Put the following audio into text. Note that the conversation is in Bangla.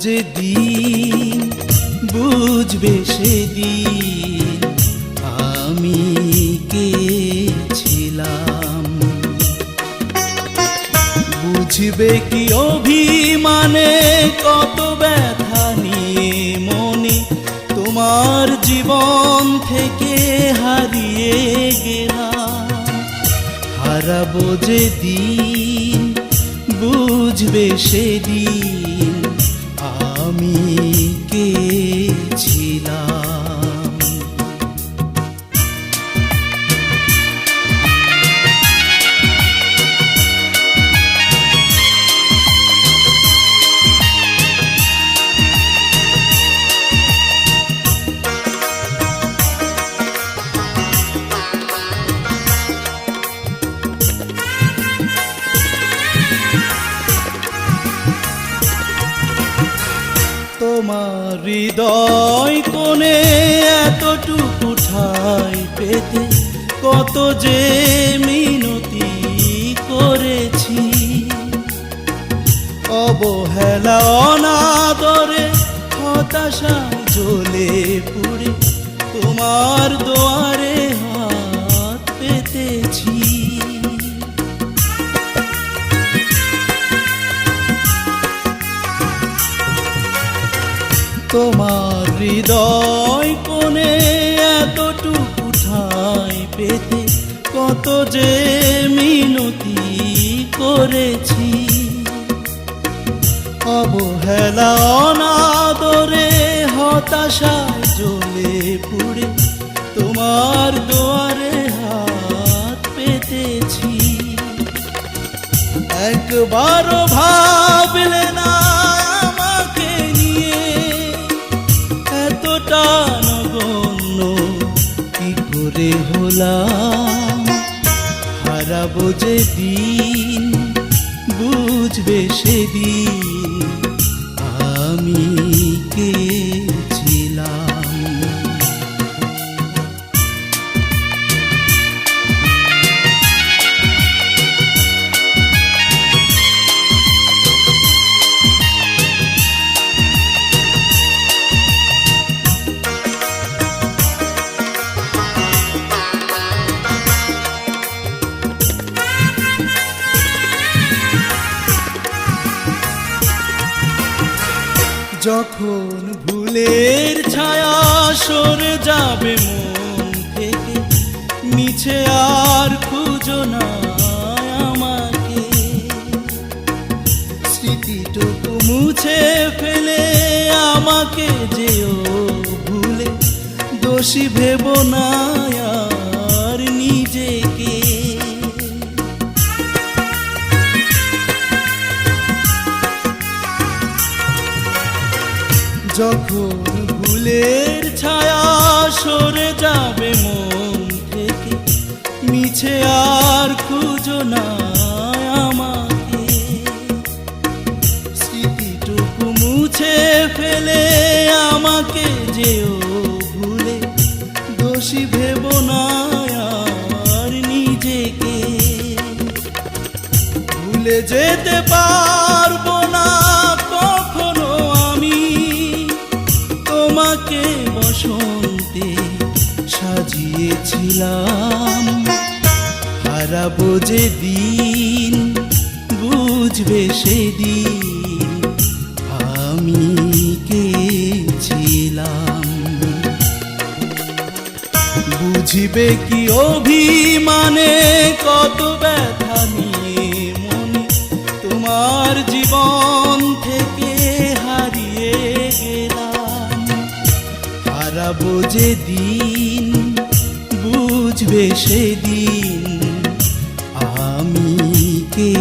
যেদিন বুঝবে সেদিন আমি কে ছিলাম। বুঝবে কি অভিমানে কত ব্যথা নিয়ে মনে তোমার জীবন থেকে হারিয়ে গেলাম। হারাবো যেদিন বুঝবে সেদিন আমি কে ছিলাম। তোমার হৃদয় কোণে এতটুকু ঠাঁই পেতে কত যে মিনতি করেছি। অবহেলা অনাদরে হতাশায় জ্বলে পুড়ে তোমার দুয়ারে হাত পেতেছি। তোমার হৃদয় কোণে এতটুকু ঠাঁই পেতে কত যে মিনতি করেছি। অবহেলা অনাদরে হতাশায় জ্বলে পুড়ে তোমার দুয়ারে হাত পেতেছি। একবারও ভাবলে না আমাকে নিয়ে এতটা নগণ্য কি করে হলাম। হারাবো যেদিন বুঝবে সেদিন আমি কে ছিলাম। যখন ভুলের ছায়া সরে যাবে মন থেকে মিছে আর খুঁজো না আমাকে। স্মৃতিটুকু মুছে ফেলে আমাকে যেও ভুলে দোষী ভেবো না আর নিজেকে। যখন ভুলের ছায়া সরে যাবে মন থেকে মিছে আর খুঁজো না আমাকে। স্মৃতিটুকু মুছে ফেলে আমাকে যেও ভুলে দোষী ভেবো না আর নিজেকে। ভুলে যেতে পারবো না কখনো আমি তোমাকে বসন্তে সাজিয়েছিলাম। হারাবো যেদিন বুঝবে সেদিন আমি কে ছিলাম। বুঝবে কি অভিমানে কত ব্যথা নিয়ে মনে তোমার জীবন থেকে হারিয়ে গেলাম। হারাবো যেদিন বুঝবে সেদিন আমি কে